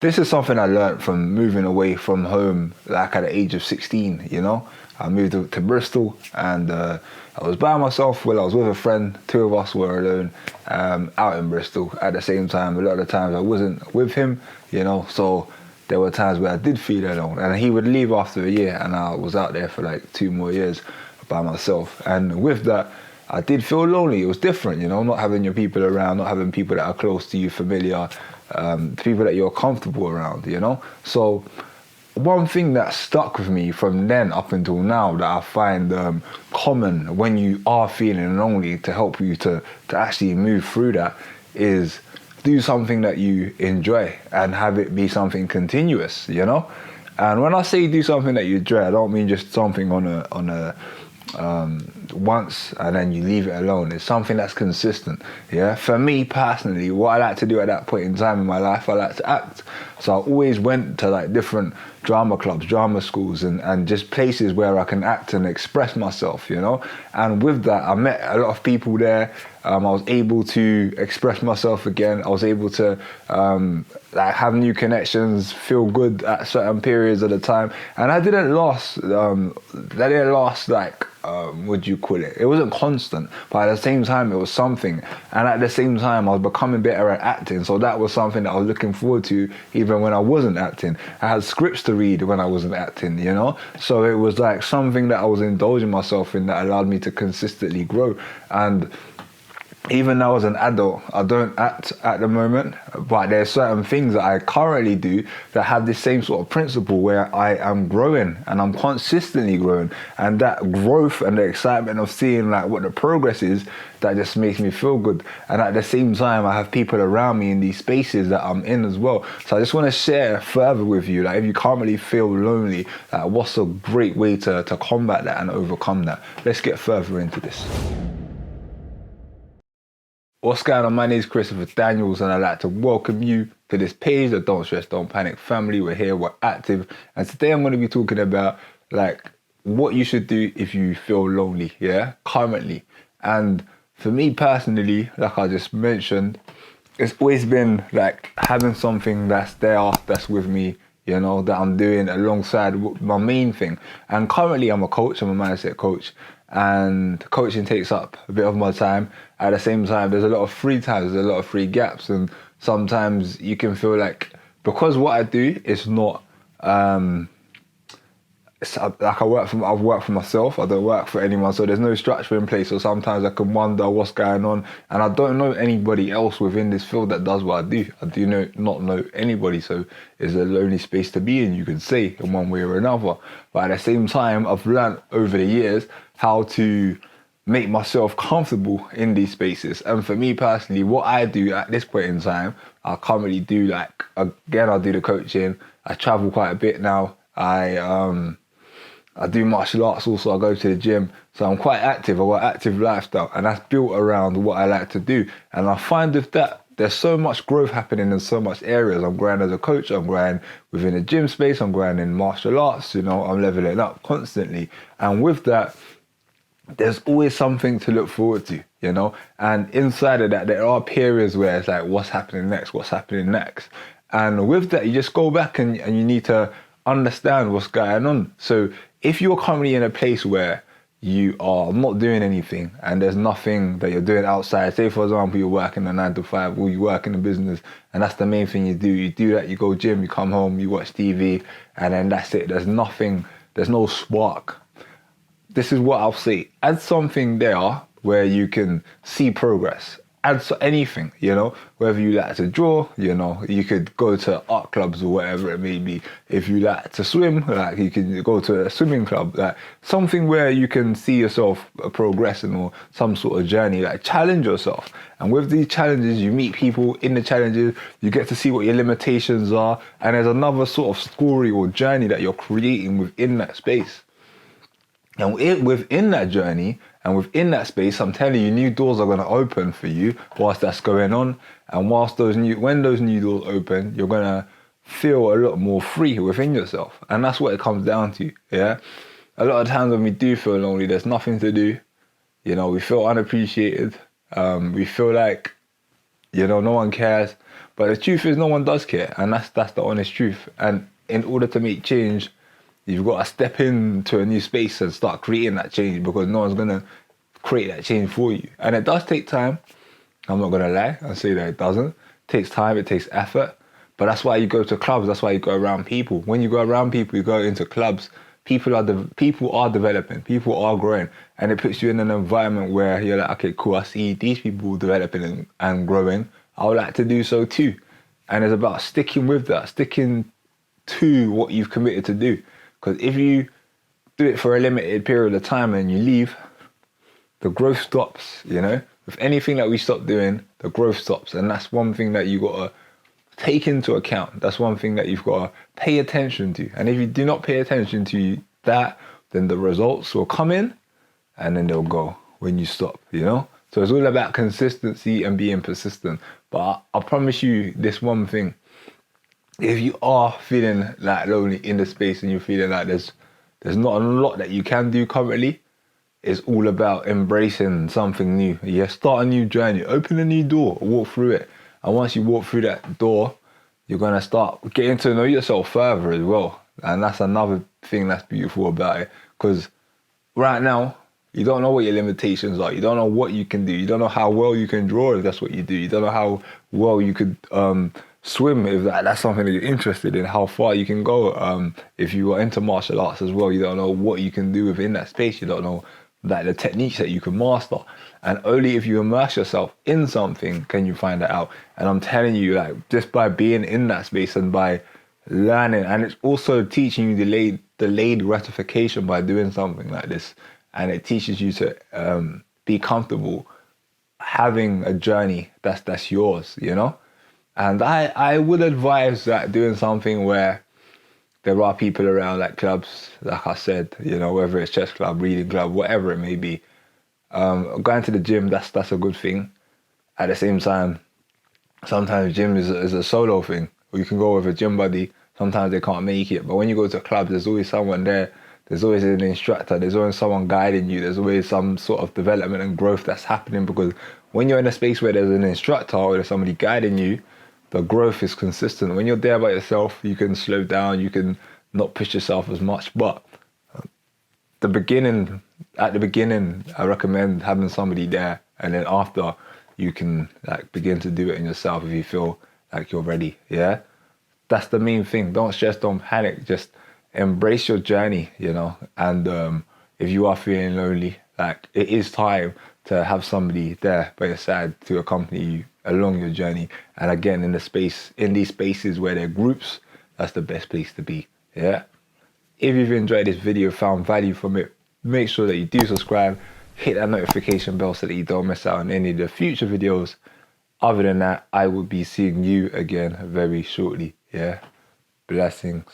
This is something I learned from moving away from home, like at the age of 16, you know? I moved to Bristol and I was by myself. Well, I was with a friend. Two of us were alone out in Bristol. At the same time, a lot of the times I wasn't with him, you know? So there were times where I did feel alone. And he would leave after a year and I was out there for like 2 more years by myself. And with that, I did feel lonely. It was different, you know, not having your people around, not having people that are close to you, familiar, people that you're comfortable around, you know? So one thing that stuck with me from then up until now that I find common when you are feeling lonely to help you to actually move through that is do something that you enjoy and have it be something continuous, you know? And when I say do something that you enjoy, I don't mean just something on a once and then you leave it alone. It's something that's consistent. Yeah. For me personally, what I like to do at that point in time in my life, I like to act. So I always went to like different drama clubs, drama schools, and just places where I can act and express myself, you know. And with that, I met a lot of people there. I was able to express myself again. I was able to like have new connections, feel good at certain periods of the time, and I didn't last. That didn't last like what do you call it? It wasn't constant, but at the same time, it was something. And at the same time, I was becoming better at acting, so that was something that I was looking forward to, even when I wasn't acting. I had scripts to read when I wasn't acting, you know. So it was like something that I was indulging myself in that allowed me to consistently grow. And even though as an adult, I don't act at the moment, but there's certain things that I currently do that have this same sort of principle where I am growing and I'm consistently growing. And that growth and the excitement of seeing like what the progress is, that just makes me feel good. And at the same time, I have people around me in these spaces that I'm in as well. So I just want to share further with you, like if you currently feel lonely, what's a great way to combat that and overcome that? Let's get further into this. What's going on? My name is Christopher Daniels and I'd like to welcome you to this page, the Don't Stress, Don't Panic family. We're here, we're active. And today I'm going to be talking about like what you should do if you feel lonely, yeah, currently. And for me personally, like I just mentioned, it's always been like having something that's there, that's with me, you know, that I'm doing alongside my main thing. And currently I'm a coach, I'm a mindset coach, and coaching takes up a bit of my time. At the same time, there's a lot of free times, there's a lot of free gaps, and sometimes you can feel like, because what I do is not like I've worked for myself. I don't work for anyone, so there's no structure in place. So sometimes I can wonder what's going on, and I don't know anybody else within this field that does what I do. I do not know anybody, so it's a lonely space to be in, you could say, in one way or another. But at the same time, I've learned over the years how to make myself comfortable in these spaces. And for me personally, what I do at this point in time, I currently do like, again, I do the coaching. I travel quite a bit now. I do martial arts also, I go to the gym. So I'm quite active, I've got an active lifestyle, and that's built around what I like to do. And I find with that, there's so much growth happening in so much areas. I'm growing as a coach, I'm growing within a gym space, I'm growing in martial arts, you know, I'm leveling up constantly. And with that, there's always something to look forward to, you know? And inside of that, there are periods where it's like, what's happening next? What's happening next? And with that, you just go back and you need to understand what's going on. So if you're currently in a place where you are not doing anything and there's nothing that you're doing outside, say for example, you're working a 9 to 5 or you work in a business and that's the main thing you do that, you go gym, you come home, you watch TV, and then that's it. There's nothing, there's no spark. This is what I'll say. Add something there where you can see progress. Add anything, you know, whether you like to draw, you know, you could go to art clubs or whatever it may be. If you like to swim, like you can go to a swimming club, like something where you can see yourself progressing or some sort of journey, like challenge yourself. And with these challenges, you meet people in the challenges, you get to see what your limitations are, and there's another sort of story or journey that you're creating within that space. And within that journey and within that space, I'm telling you, new doors are going to open for you whilst that's going on. And when those new doors open, you're going to feel a lot more free within yourself. And that's what it comes down to, yeah? A lot of times when we do feel lonely, there's nothing to do. You know, we feel unappreciated. We feel like, you know, no one cares. But the truth is, no one does care, and that's the honest truth. And in order to make change, you've got to step into a new space and start creating that change, because no one's gonna create that change for you. And it does take time. I'm not gonna lie and say that it doesn't. It takes time, it takes effort. But that's why you go to clubs. That's why you go around people. When you go around people, you go into clubs. People are developing. People are growing, and it puts you in an environment where you're like, okay, cool. I see these people developing and growing. I would like to do so too. And it's about sticking with that, sticking to what you've committed to do. Because if you do it for a limited period of time and you leave, the growth stops. You know, with anything that we stop doing, the growth stops, and that's one thing that you gotta take into account. That's one thing that you've got to pay attention to. And if you do not pay attention to that, then the results will come in and then they'll go when you stop, you know? So it's all about consistency and being persistent. But I promise you this one thing. If you are feeling like lonely in the space and you're feeling like there's not a lot that you can do currently, it's all about embracing something new. Yeah, start a new journey, open a new door, walk through it. And once you walk through that door, you're going to start getting to know yourself further as well. And that's another thing that's beautiful about it. Because right now, you don't know what your limitations are. You don't know what you can do. You don't know how well you can draw if that's what you do. You don't know how well you could swim if that's something that you're interested in, how far you can go. If you are into martial arts as well, you don't know what you can do within that space. You don't know like the techniques that you can master. And only if you immerse yourself in something can you find that out. And I'm telling you, like, just by being in that space and by learning, and it's also teaching you delayed gratification by doing something like this. And it teaches you to be comfortable having a journey that's yours, you know? And I would advise that doing something where there are people around, like clubs, like I said, you know, whether it's chess club, reading club, whatever it may be. Going to the gym, that's a good thing. At the same time, sometimes gym is a solo thing. Or you can go with a gym buddy. Sometimes they can't make it. But when you go to a club, there's always someone there. There's always an instructor. There's always someone guiding you. There's always some sort of development and growth that's happening, because when you're in a space where there's an instructor or there's somebody guiding you, the growth is consistent. When you're there by yourself, you can slow down. You can not push yourself as much. But at the beginning, I recommend having somebody there, and then after, you can like begin to do it in yourself if you feel like you're ready. Yeah, that's the main thing. Don't stress, don't panic. Just embrace your journey, you know. And if you are feeling lonely, like, it is time to have somebody there by your side to accompany you along your journey. And again, in these spaces where there are groups, that's the best place to be. Yeah. If you've enjoyed this video, found value from it, make sure that you do subscribe, hit that notification bell so that you don't miss out on any of the future videos. Other than that, I will be seeing you again very shortly. Yeah. Blessings.